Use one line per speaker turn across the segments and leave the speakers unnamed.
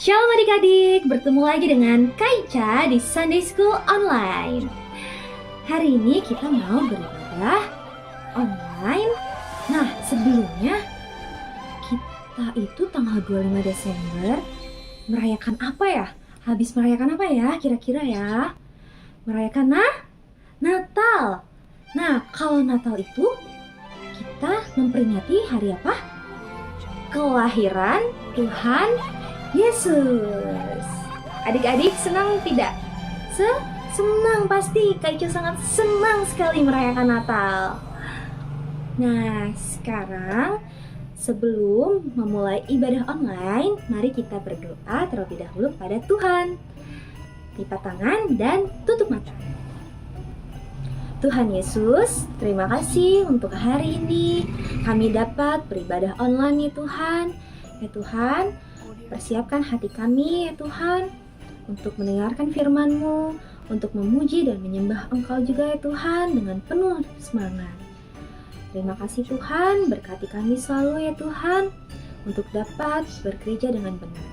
Shalom adik-adik, bertemu lagi dengan Kaica di Sunday School Online. Hari ini kita mau beribadah online. Nah, sebelumnya kita itu tanggal 25 Desember merayakan apa ya? Habis merayakan apa ya kira-kira ya? Merayakan Natal. Nah, kalau Natal itu kita memperingati hari apa? Kelahiran Tuhan Yesus. Adik-adik senang tidak? Senang pasti. Kak Ica sangat senang sekali merayakan Natal. Nah, sekarang sebelum memulai ibadah online, mari kita berdoa terlebih dahulu pada Tuhan. Lipat tangan dan tutup mata. Tuhan Yesus, terima kasih untuk hari ini kami dapat beribadah online ya Tuhan. Ya Tuhan, persiapkan hati kami ya Tuhan untuk mendengarkan firman-Mu, untuk memuji dan menyembah Engkau juga ya Tuhan dengan penuh semangat. Terima kasih Tuhan, berkati kami selalu ya Tuhan untuk dapat bergereja dengan benar.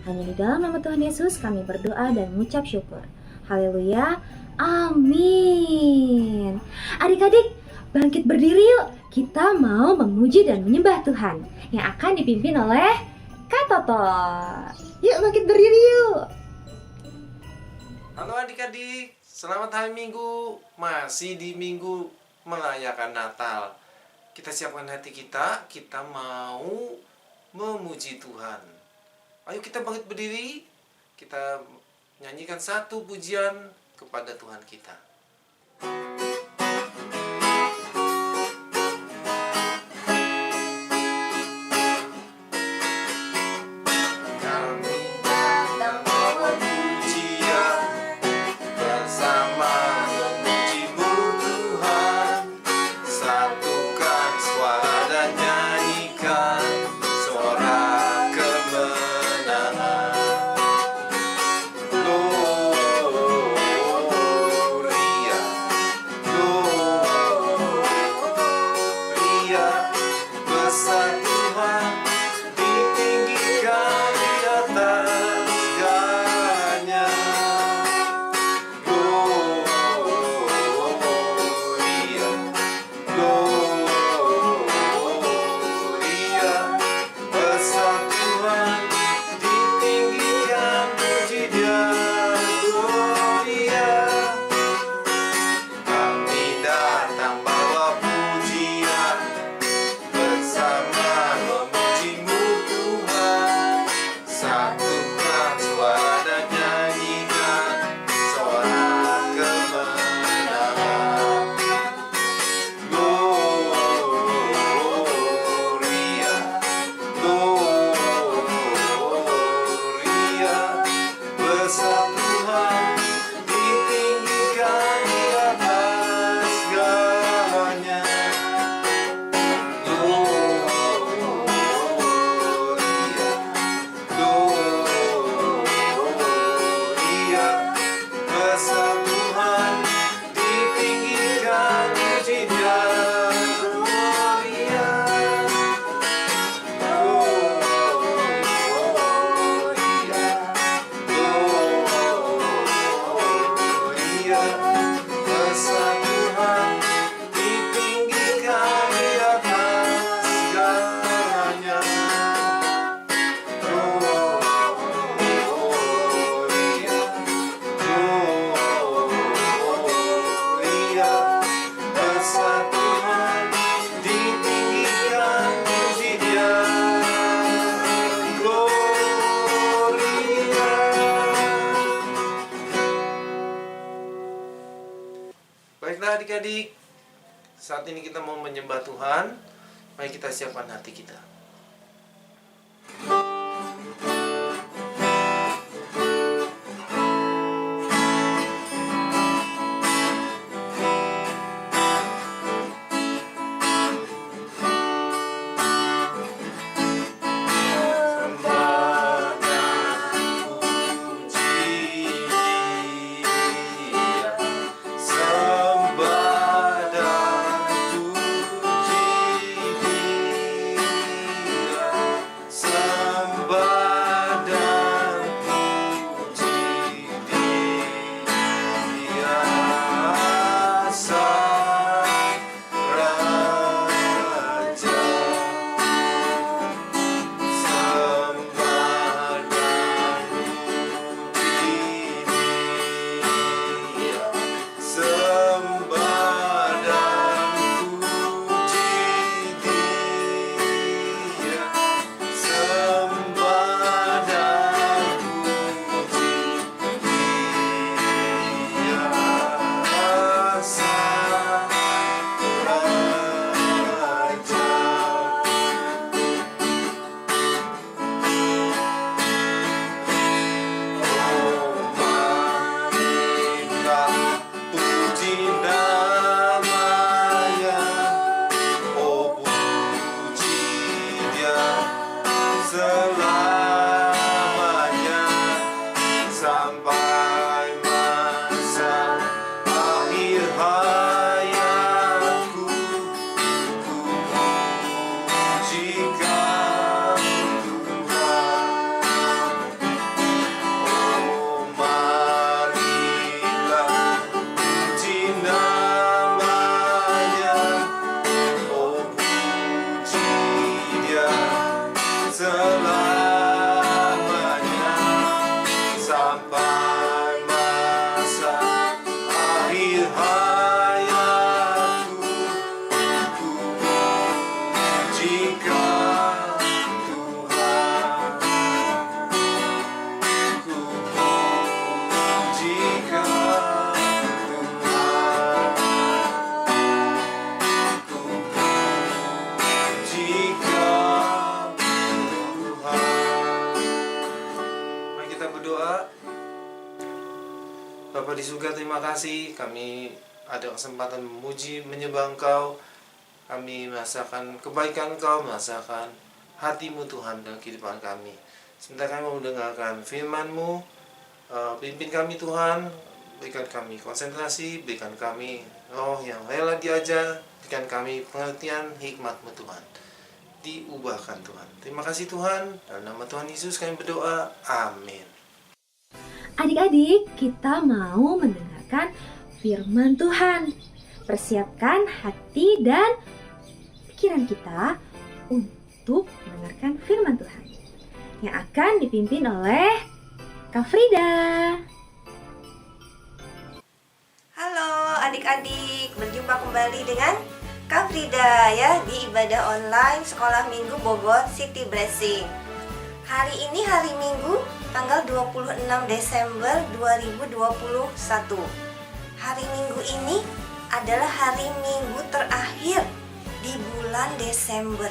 Hanya di dalam nama Tuhan Yesus kami berdoa dan mengucap syukur. Haleluya, amin. Adik-adik, bangkit berdiri yuk. Kita mau memuji dan menyembah Tuhan yang akan dipimpin oleh Kak Toto. Yuk bangkit berdiri yuk.
Halo adik-adik, selamat hari Minggu. Masih di minggu merayakan Natal. Kita siapkan hati kita mau memuji Tuhan. Ayo kita bangkit berdiri, kita nyanyikan satu pujian kepada Tuhan kita. Baiklah adik-adik, saat ini kita mau menyembah Tuhan. Mari kita siapkan hati kita. selamanya sampai masa akhir hayatku. Ku pujikan Tuhan. Oh, marilah puji namanya. Oh, puji Dia selamanya sampai masa akhir hayatku. Ku pujikan Tuhan. Ku pujikan Tuhan. Ku pujikan Tuhan. Mari kita berdoa. Bapa di surga, terima kasih kami ada kesempatan memuji, menyembah Engkau. Kami merasakan kebaikan Engkau, merasakan hati-Mu Tuhan dalam kehidupan kami. Sebentar kami mau mendengarkan firman-Mu, pimpin kami Tuhan, berikan kami konsentrasi, berikan kami roh yang rela diajar, berikan kami pengertian hikmat-Mu Tuhan. Diubahkan Tuhan. Terima kasih Tuhan, dalam nama Tuhan Yesus kami berdoa, amin.
Adik-adik, kita mau mendengarkan firman Tuhan. Persiapkan hati dan pikiran kita untuk mendengarkan firman Tuhan yang akan dipimpin oleh Kak Frida.
Halo adik-adik, berjumpa kembali dengan Kak Frida ya di ibadah online Sekolah Minggu Bogor City Blessing. Hari ini hari Minggu tanggal 26 Desember 2021. Hari Minggu ini adalah hari Minggu terakhir di bulan Desember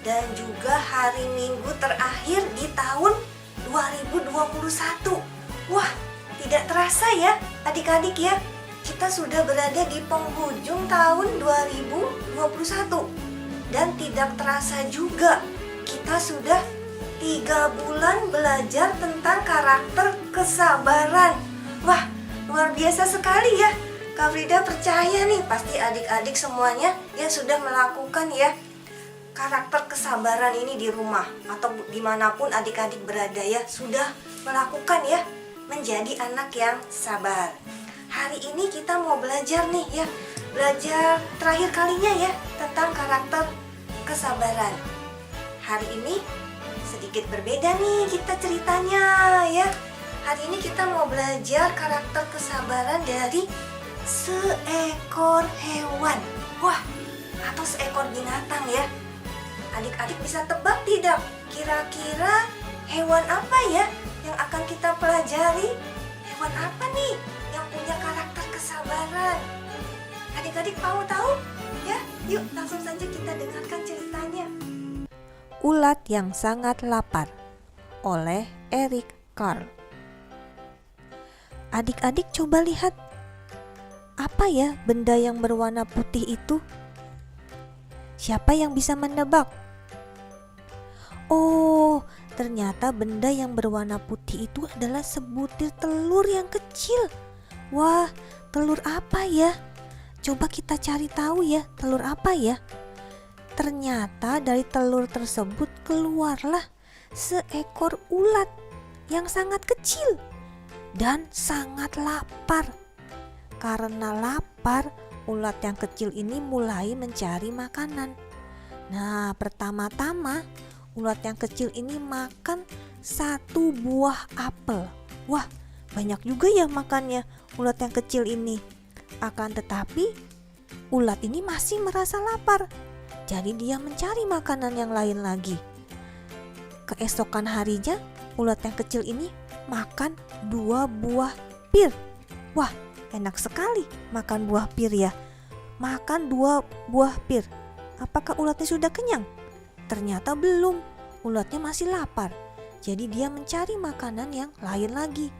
dan juga hari Minggu terakhir di tahun 2021. Wah, tidak terasa ya adik-adik ya. Kita sudah berada di penghujung tahun 2021 dan tidak terasa juga kita sudah 3 bulan belajar tentang karakter kesabaran. Wah, luar biasa sekali ya. Kak Frida percaya nih pasti adik-adik semuanya ya sudah melakukan ya karakter kesabaran ini di rumah atau dimanapun adik-adik berada ya sudah melakukan ya menjadi anak yang sabar. Hari ini kita mau belajar nih ya, belajar terakhir kalinya ya tentang karakter kesabaran. Hari ini sedikit berbeda nih kita ceritanya ya. Hari ini kita mau belajar karakter kesabaran dari seekor hewan. Wah, atau seekor binatang ya. Adik-adik bisa tebak tidak? Kira-kira hewan apa ya yang akan kita pelajari? Hewan apa nih yang punya karakter kesabaran? Adik-adik mau tahu? Ya, yuk langsung saja kita dengarkan ceritanya.
Ulat yang sangat lapar oleh Eric Carle. Adik-adik coba lihat, apa ya benda yang berwarna putih itu? Siapa yang bisa menebak? Oh, ternyata benda yang berwarna putih itu adalah sebutir telur yang kecil. Wah, telur apa ya? Coba kita cari tahu ya, telur apa ya? Ternyata dari telur tersebut keluarlah seekor ulat yang sangat kecil dan sangat lapar. Karena lapar, ulat yang kecil ini mulai mencari makanan. Nah, pertama-tama ulat yang kecil ini makan 1 buah apel. Wah, banyak juga ya makannya ulat yang kecil ini. Akan tetapi, ulat ini masih merasa lapar. Jadi dia mencari makanan yang lain lagi. Keesokan harinya, ulat yang kecil ini makan 2 buah pir. Wah, enak sekali makan buah pir ya. Makan 2 buah pir. Apakah ulatnya sudah kenyang? Ternyata belum. Ulatnya masih lapar. Jadi dia mencari makanan yang lain lagi.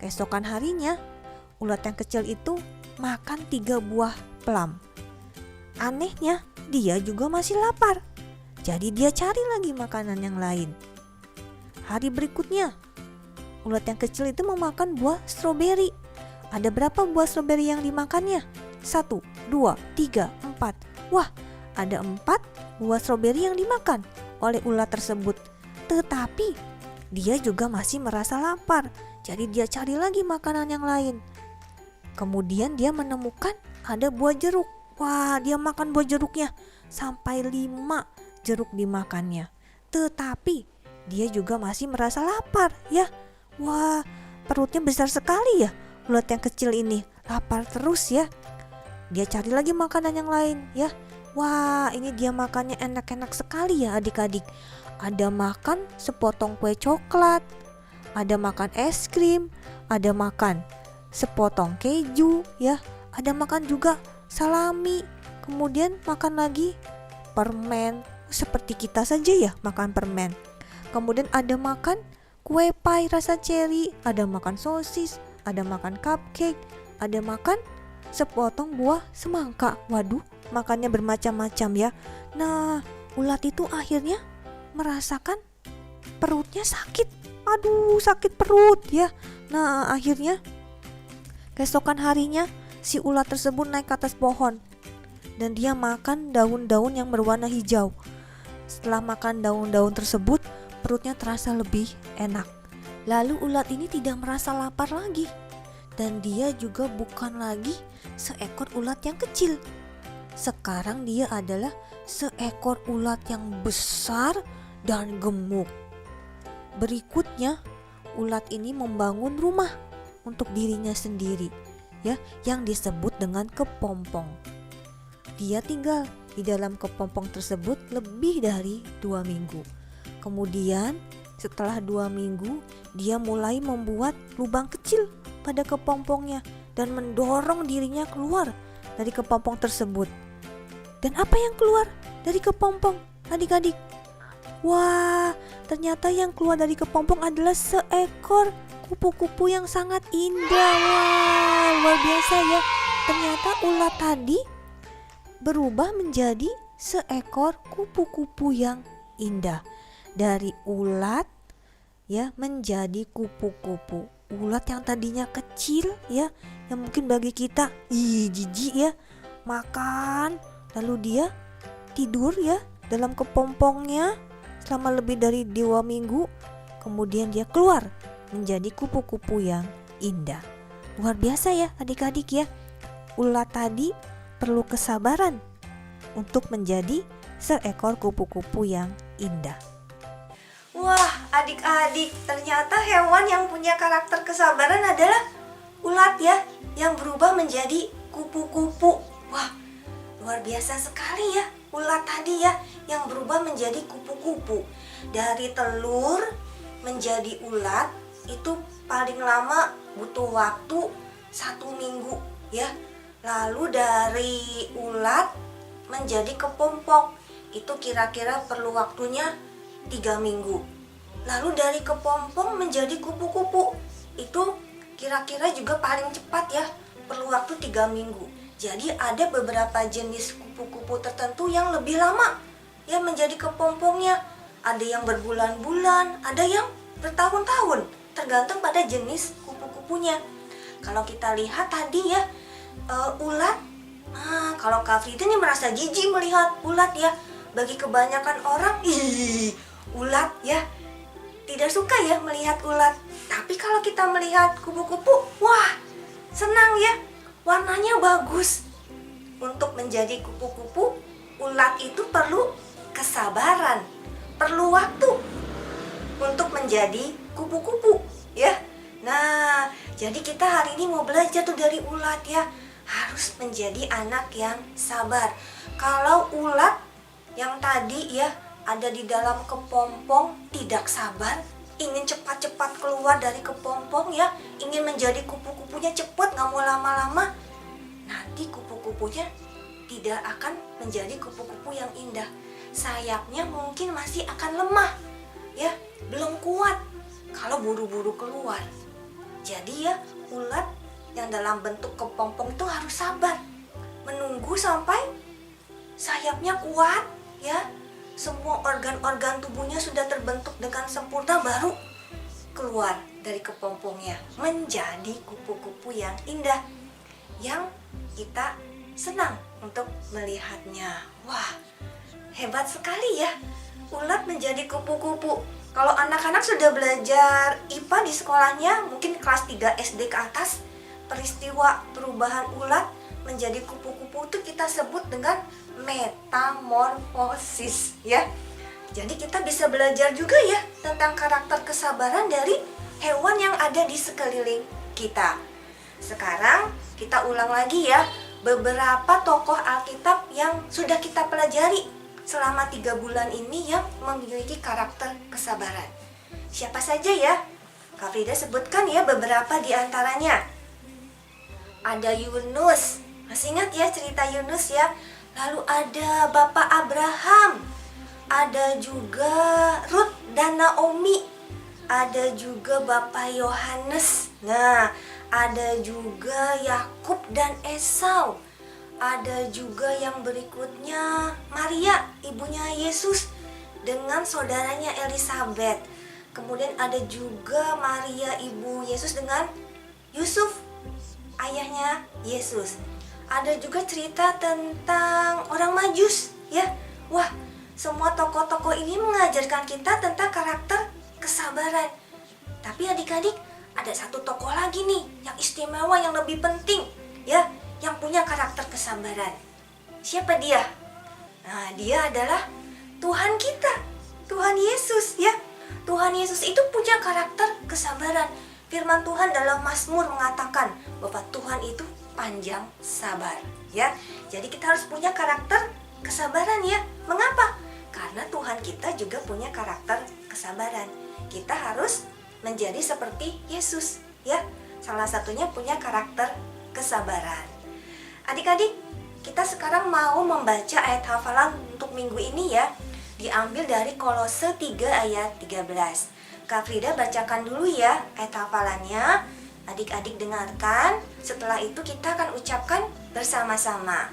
Keesokan harinya, ulat yang kecil itu makan 3 buah plum. Anehnya, dia juga masih lapar. Jadi dia cari lagi makanan yang lain. Hari berikutnya, ulat yang kecil itu memakan buah stroberi. Ada berapa buah stroberi yang dimakannya? 1, 2, 3, 4. Wah, ada 4 buah stroberi yang dimakan oleh ulat tersebut. Tetapi dia juga masih merasa lapar. Jadi dia cari lagi makanan yang lain. Kemudian dia menemukan ada buah jeruk. Wah, dia makan buah jeruknya sampai 5 jeruk dimakannya. Tetapi dia juga masih merasa lapar ya. Wah, perutnya besar sekali ya ulat yang kecil ini. Lapar terus ya. Dia cari lagi makanan yang lain ya. Wah, ini dia makannya enak-enak sekali ya adik-adik. Ada makan sepotong kue coklat, ada makan es krim, ada makan sepotong keju ya, ada makan juga salami, kemudian makan lagi permen, seperti kita saja ya makan permen. Kemudian ada makan kue pie rasa ceri, ada makan sosis, ada makan cupcake, ada makan sepotong buah semangka. Waduh, makannya bermacam-macam ya. Nah, ulat itu akhirnya merasakan perutnya sakit. Aduh, sakit perut ya. Nah, akhirnya keesokan harinya si ulat tersebut naik ke atas pohon dan dia makan daun-daun yang berwarna hijau. Setelah makan daun-daun tersebut, perutnya terasa lebih enak. Lalu ulat ini tidak merasa lapar lagi. Dan dia juga bukan lagi seekor ulat yang kecil. Sekarang dia adalah seekor ulat yang besar dan gemuk. Berikutnya, ulat ini membangun rumah untuk dirinya sendiri, ya, yang disebut dengan kepompong. Dia tinggal di dalam kepompong tersebut lebih dari 2 minggu. Kemudian, setelah 2 minggu, dia mulai membuat lubang kecil pada kepompongnya dan mendorong dirinya keluar dari kepompong tersebut. Dan apa yang keluar dari kepompong, adik-adik? Wah, ternyata yang keluar dari kepompong adalah seekor kupu-kupu yang sangat indah. Wah, luar biasa ya. Ternyata ulat tadi berubah menjadi seekor kupu-kupu yang indah. Dari ulat ya menjadi kupu-kupu. Ulat yang tadinya kecil ya, yang mungkin bagi kita jijik ya, makan lalu dia tidur ya dalam kepompongnya selama lebih dari 2 minggu. Kemudian dia keluar menjadi kupu-kupu yang indah. Luar biasa ya adik-adik ya. Ulat tadi perlu kesabaran untuk menjadi seekor kupu-kupu yang indah.
Wah, adik-adik, ternyata hewan yang punya karakter kesabaran adalah ulat ya, yang berubah menjadi kupu-kupu. Wah, luar biasa sekali ya ulat tadi ya, yang berubah menjadi kupu-kupu. Dari telur menjadi ulat itu paling lama butuh waktu 1 minggu ya. Lalu dari ulat menjadi kepompong itu kira-kira perlu waktunya 3 minggu. Lalu dari kepompong menjadi kupu-kupu itu kira-kira juga paling cepat ya, perlu waktu 3 minggu. Jadi ada beberapa jenis kupu-kupu tertentu yang lebih lama ya menjadi kepompongnya. Ada yang berbulan-bulan, ada yang bertahun-tahun, tergantung pada jenis kupu-kupunya. Kalau kita lihat tadi ya, ulat, kalau Kak Frida ini merasa jijik melihat ulat ya. Bagi kebanyakan orang, ulat ya, tidak suka ya melihat ulat. Tapi kalau kita melihat kupu-kupu, wah, senang ya, warnanya bagus. Untuk menjadi kupu-kupu, ulat itu perlu kesabaran, perlu waktu untuk menjadi kupu-kupu ya. Nah, jadi kita hari ini mau belajar tuh dari ulat ya, harus menjadi anak yang sabar. Kalau ulat yang tadi ya ada di dalam kepompong tidak sabar, ingin cepat-cepat keluar dari kepompong ya, ingin menjadi kupu-kupunya cepat, gak mau lama-lama, nanti kupu-kupunya tidak akan menjadi kupu-kupu yang indah. Sayapnya mungkin masih akan lemah ya, belum kuat kalau buru-buru keluar. Jadi ya, ulat yang dalam bentuk kepompong itu harus sabar, menunggu sampai sayapnya kuat ya, semua organ-organ tubuhnya sudah terbentuk dengan sempurna, baru keluar dari kepompongnya menjadi kupu-kupu yang indah, yang kita senang untuk melihatnya. Wah, hebat sekali ya, ulat menjadi kupu-kupu. Kalau anak-anak sudah belajar IPA di sekolahnya, mungkin kelas 3 SD ke atas, peristiwa perubahan ulat menjadi kupu-kupu itu kita sebut dengan metamorfosis ya. Jadi kita bisa belajar juga ya tentang karakter kesabaran dari hewan yang ada di sekeliling kita. Sekarang kita ulang lagi ya beberapa tokoh Alkitab yang sudah kita pelajari selama 3 bulan ini yang memiliki karakter kesabaran. Siapa saja ya? Kak Frida sebutkan ya beberapa di antaranya. Ada Yunus, masih ingat ya cerita Yunus ya? Lalu ada Bapak Abraham, ada juga Ruth dan Naomi, ada juga Bapak Yohanes. Nah, ada juga Yakub dan Esau. Ada juga yang berikutnya Maria, ibunya Yesus dengan saudaranya Elizabeth. Kemudian ada juga Maria ibu Yesus dengan Yusuf, ayahnya Yesus. Ada juga cerita tentang orang Majus ya. Wah, semua tokoh-tokoh ini mengajarkan kita tentang karakter kesabaran. Tapi adik-adik, ada satu tokoh lagi nih yang istimewa, yang lebih penting ya, yang punya karakter kesabaran. Siapa dia? Nah, dia adalah Tuhan kita, Tuhan Yesus ya. Tuhan Yesus itu punya karakter kesabaran. Firman Tuhan dalam Mazmur mengatakan bahwa Tuhan itu panjang sabar ya. Jadi kita harus punya karakter kesabaran ya. Mengapa? Karena Tuhan kita juga punya karakter kesabaran. Kita harus menjadi seperti Yesus ya. Salah satunya punya karakter kesabaran. Adik-adik, kita sekarang mau membaca ayat hafalan untuk minggu ini ya. Diambil dari Kolose 3 ayat 13. Kak Frida bacakan dulu ya ayat hafalannya. Adik-adik dengarkan. Setelah itu kita akan ucapkan bersama-sama.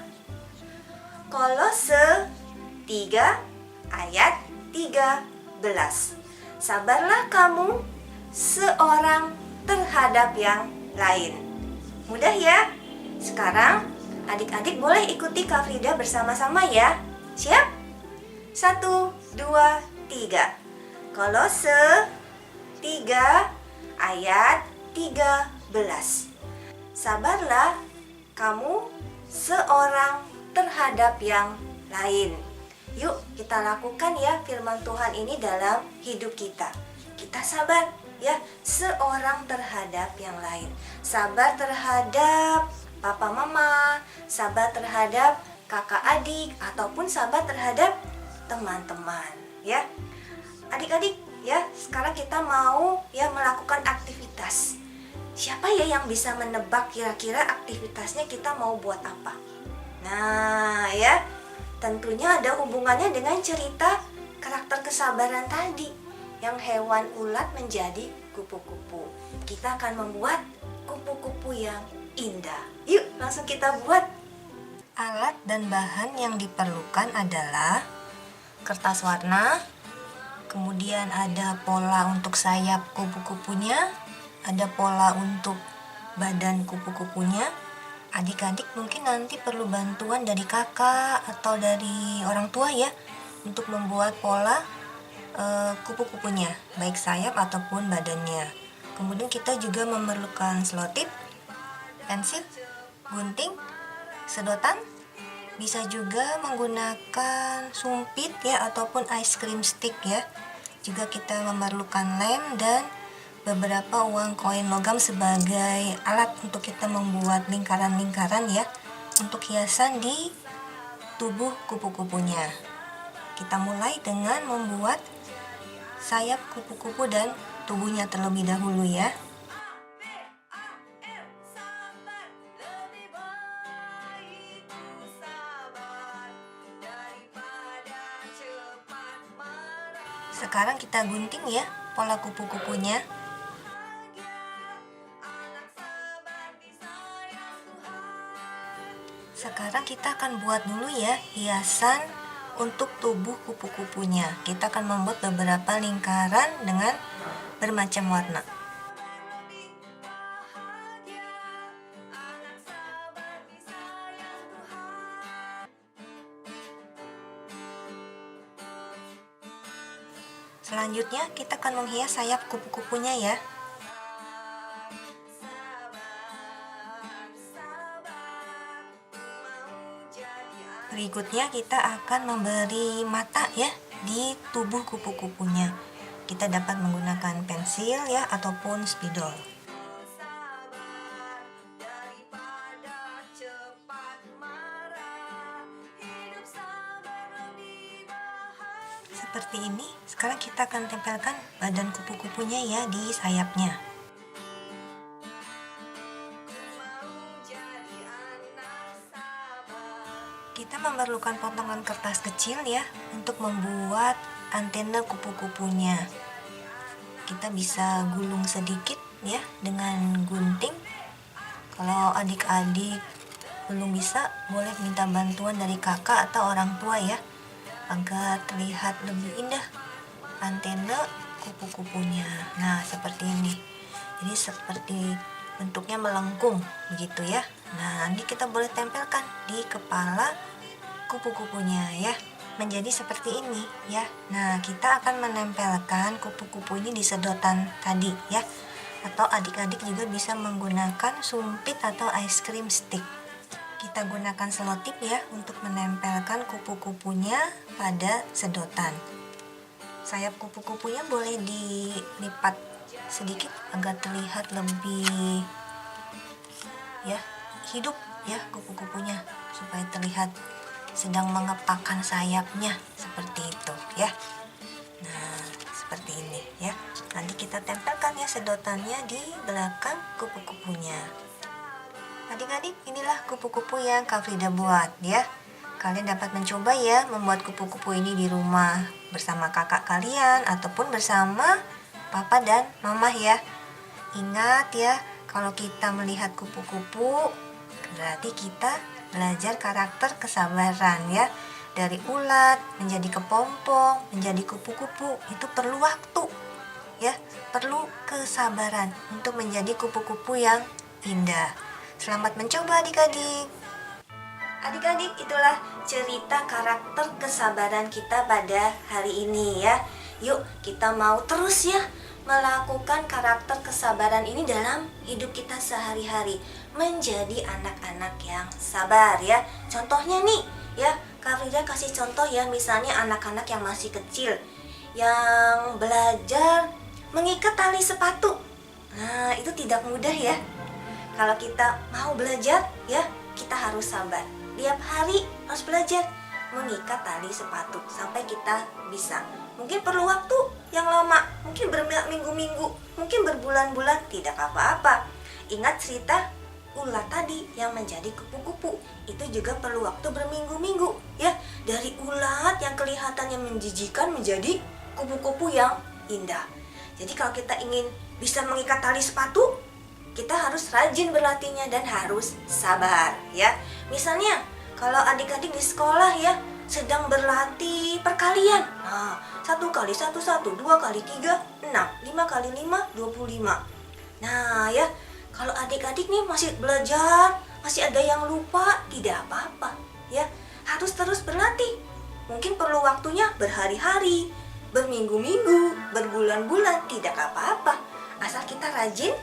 Kolose 3 ayat 13. Sabarlah kamu seorang terhadap yang lain. Mudah ya? Sekarang adik-adik boleh ikuti Kak Frida bersama-sama ya. Siap? 1, 2, 3. Kolose 3 ayat 13. Sabarlah kamu seorang terhadap yang lain. Yuk kita lakukan ya firman Tuhan ini dalam hidup kita. Kita sabar ya, seorang terhadap yang lain. Sabar terhadap papa mama, sabar terhadap kakak adik, ataupun sabar terhadap teman-teman ya. Adik-adik ya, sekarang kita mau ya melakukan aktivitas. Siapa ya yang bisa menebak kira-kira aktivitasnya kita mau buat apa? Nah ya, tentunya ada hubungannya dengan cerita karakter kesabaran tadi, yang hewan ulat menjadi kupu-kupu. Kita akan membuat kupu-kupu yang indah. Yuk langsung kita buat. Alat dan bahan yang diperlukan adalah kertas warna, kemudian ada pola untuk sayap kupu-kupunya, ada pola untuk badan kupu-kupunya. Adik-adik mungkin nanti perlu bantuan dari kakak atau dari orang tua ya untuk membuat pola kupu-kupunya, baik sayap ataupun badannya. Kemudian kita juga memerlukan selotip, pensil, gunting, sedotan, bisa juga menggunakan sumpit ya ataupun ice cream stick ya. Juga kita memerlukan lem dan beberapa uang koin logam sebagai alat untuk kita membuat lingkaran-lingkaran ya untuk hiasan di tubuh kupu-kupunya. Kita mulai dengan membuat sayap kupu-kupu dan tubuhnya terlebih dahulu ya. Sekarang kita gunting ya pola kupu-kupunya. Sekarang kita akan buat dulu ya hiasan untuk tubuh kupu-kupunya. Kita akan membuat beberapa lingkaran dengan bermacam warna. Selanjutnya kita akan menghias sayap kupu-kupunya ya. Berikutnya kita akan memberi mata ya di tubuh kupu-kupunya. Kita dapat menggunakan pensil ya ataupun spidol. Seperti ini. Sekarang kita akan tempelkan badan kupu-kupunya ya di sayapnya. Kita memerlukan potongan kertas kecil ya untuk membuat antena kupu-kupunya. Kita bisa gulung sedikit ya dengan gunting. Kalau adik-adik belum bisa, boleh minta bantuan dari kakak atau orang tua ya, agar terlihat lebih indah antena kupu-kupunya. Nah, seperti ini. Jadi seperti bentuknya melengkung begitu ya. Nah, nanti kita boleh tempelkan di kepala kupu-kupunya ya, menjadi seperti ini ya. Nah, kita akan menempelkan kupu-kupu ini di sedotan tadi ya. Atau adik-adik juga bisa menggunakan sumpit atau ice cream stick. Kita gunakan selotip ya untuk menempelkan kupu-kupunya pada sedotan. Sayap kupu-kupunya boleh dilipat sedikit agar terlihat lebih ya hidup ya kupu-kupunya, supaya terlihat sedang mengepakkan sayapnya seperti itu ya. Nah, seperti ini ya. Nanti kita tempelkan ya sedotannya di belakang kupu-kupunya. Adik-adik, inilah kupu-kupu yang Kak Frida buat ya. Kalian dapat mencoba ya membuat kupu-kupu ini di rumah bersama kakak kalian ataupun bersama papa dan mama ya. Ingat ya, kalau kita melihat kupu-kupu berarti kita belajar karakter kesabaran ya. Dari ulat menjadi kepompong, menjadi kupu-kupu, itu perlu waktu ya, perlu kesabaran untuk menjadi kupu-kupu yang indah. Selamat mencoba adik-adik. Adik-adik, itulah cerita karakter kesabaran kita pada hari ini ya. Yuk, kita mau terus ya melakukan karakter kesabaran ini dalam hidup kita sehari-hari, menjadi anak-anak yang sabar ya. Contohnya nih ya, Kak Frida kasih contoh ya, misalnya anak-anak yang masih kecil yang belajar mengikat tali sepatu. Nah, itu tidak mudah ya. Kalau kita mau belajar ya, kita harus sabar. Tiap hari harus belajar mengikat tali sepatu sampai kita bisa. Mungkin perlu waktu yang lama, mungkin berminggu-minggu, mungkin berbulan-bulan, tidak apa-apa. Ingat cerita ulat tadi yang menjadi kupu-kupu, itu juga perlu waktu berminggu-minggu ya. Dari ulat yang kelihatannya menjijikan menjadi kupu-kupu yang indah. Jadi kalau kita ingin bisa mengikat tali sepatu, kita harus rajin berlatihnya dan harus sabar ya. Misalnya kalau adik-adik di sekolah ya sedang berlatih perkalian. Nah, 1 kali 1 1, 2 kali 3 6, 5 kali 5 25. Nah ya, kalau adik-adik nih masih belajar, masih ada yang lupa, tidak apa-apa ya. Harus terus berlatih. Mungkin perlu waktunya berhari-hari, berminggu-minggu, berbulan-bulan, tidak apa-apa. Asal kita rajin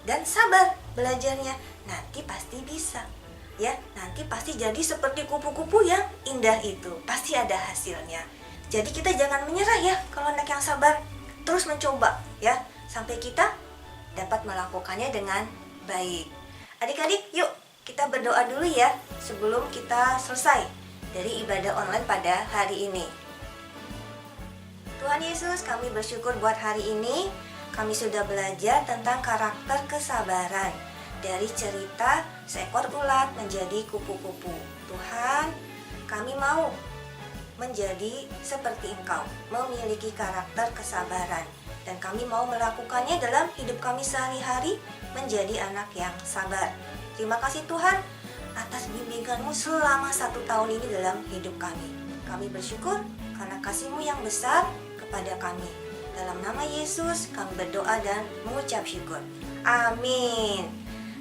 dan sabar belajarnya, nanti pasti bisa ya. Nanti pasti jadi seperti kupu-kupu yang indah itu, pasti ada hasilnya. Jadi kita jangan menyerah ya kalau anak yang sabar, terus mencoba ya sampai kita dapat melakukannya dengan baik. Adik-adik, yuk kita berdoa dulu ya sebelum kita selesai dari ibadah online pada hari ini. Tuhan Yesus, kami bersyukur buat hari ini. Kami sudah belajar tentang karakter kesabaran dari cerita seekor ulat menjadi kupu-kupu. Tuhan, kami mau menjadi seperti Engkau, memiliki karakter kesabaran, dan kami mau melakukannya dalam hidup kami sehari-hari, menjadi anak yang sabar. Terima kasih Tuhan atas bimbingan-Mu selama 1 tahun ini dalam hidup kami. Kami bersyukur karena kasih-Mu yang besar kepada kami. Dalam nama Yesus kami berdoa dan mengucap syukur. Amin.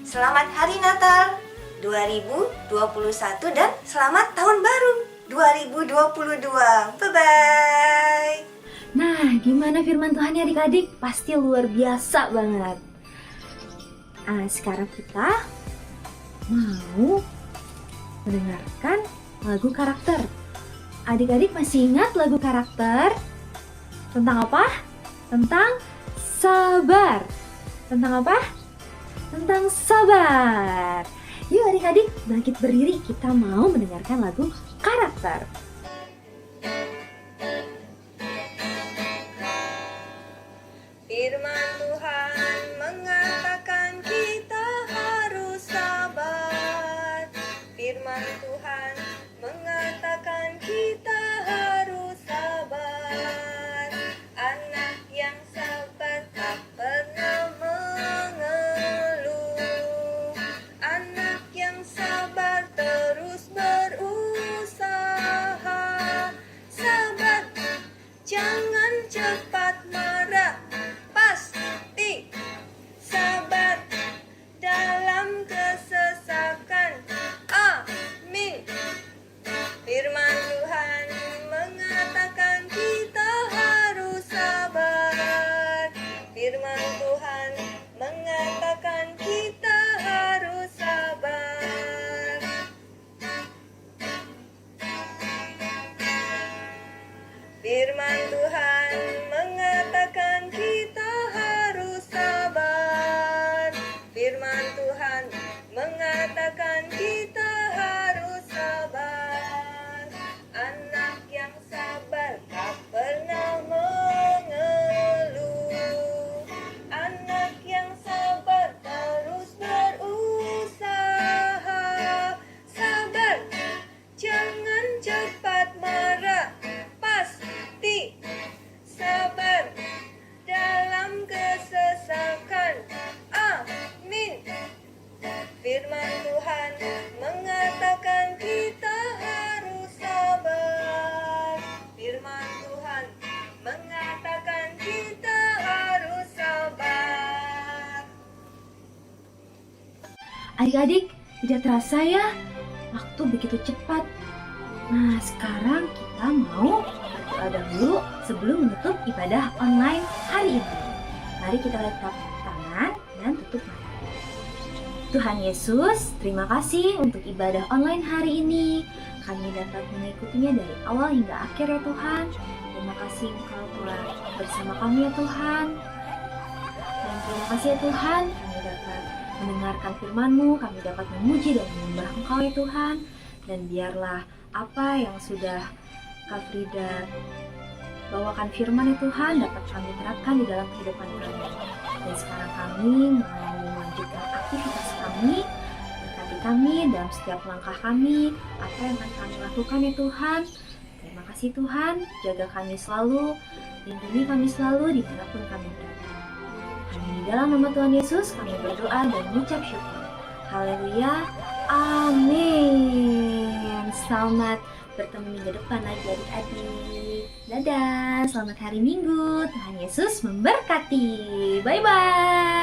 Selamat Hari Natal 2021 dan selamat Tahun Baru 2022. Bye-bye.
Nah, gimana firman Tuhannya adik-adik? Pasti luar biasa banget. Sekarang kita mau mendengarkan lagu karakter. Adik-adik masih ingat lagu karakter? Tentang apa? Tentang sabar. Tentang apa? Tentang sabar. Yuk adik-adik, bangkit berdiri, kita mau mendengarkan lagu karakter.
Firman Tuhan mengatakan kita harus sabar. Firman Tuhan mengatakan kita harus sabar. Anak yang sabar tak pernah mengeluh. Anak yang sabar terus berusaha. Sabar, jangan cepat marah. Pasti sabar dalam kesesakan. Amin. Firman Tuhan mengatakan kita harus sabar. Firman Tuhan mengatakan kita harus sabar. Firman Tuhan mengatakan kita harus sabar. Firman Tuhan mengatakan kita harus sabar. Anak yang sabar tak pernah mengeluh. Anak yang sabar terus berusaha. Sabar, jangan cepat marah. Pasti sabar dalam kesesakan. Amin. Firman Tuhan mengatakan kita harus sabar. Firman Tuhan mengatakan kita harus sabar.
Adik-adik, tidak terasa ya, waktu begitu cepat. Nah, sekarang kita mau berdoa dahulu sebelum menutup ibadah online hari ini. Mari kita letak tangan dan tutup mata. Tuhan Yesus, terima kasih untuk ibadah online hari ini. Kami dapat mengikutinya dari awal hingga akhir ya Tuhan. Terima kasih Engkau telah bersama kami ya Tuhan. Dan terima kasih ya Tuhan, kami dapat mendengarkan firman-Mu, kami dapat memuji dan menyembah Engkau ya Tuhan. Dan biarlah apa yang sudah Kak Frida bawakan firman ya Tuhan dapat kami terapkan di dalam kehidupan kami. Dan sekarang kami mau melanjutkan aktivitas kami, berkati kami dalam setiap langkah kami, apa yang akan kami lakukan ya Tuhan. Terima kasih Tuhan, jaga kami selalu, lindungi kami selalu dimanapun kami berada. Hanya di dalam nama Tuhan Yesus kami berdoa dan mengucap syukur. Haleluya, amin. Selamat bertemu minggu depan lagi adik-adik. Dadah, selamat hari Minggu. Tuhan Yesus memberkati. Bye-bye.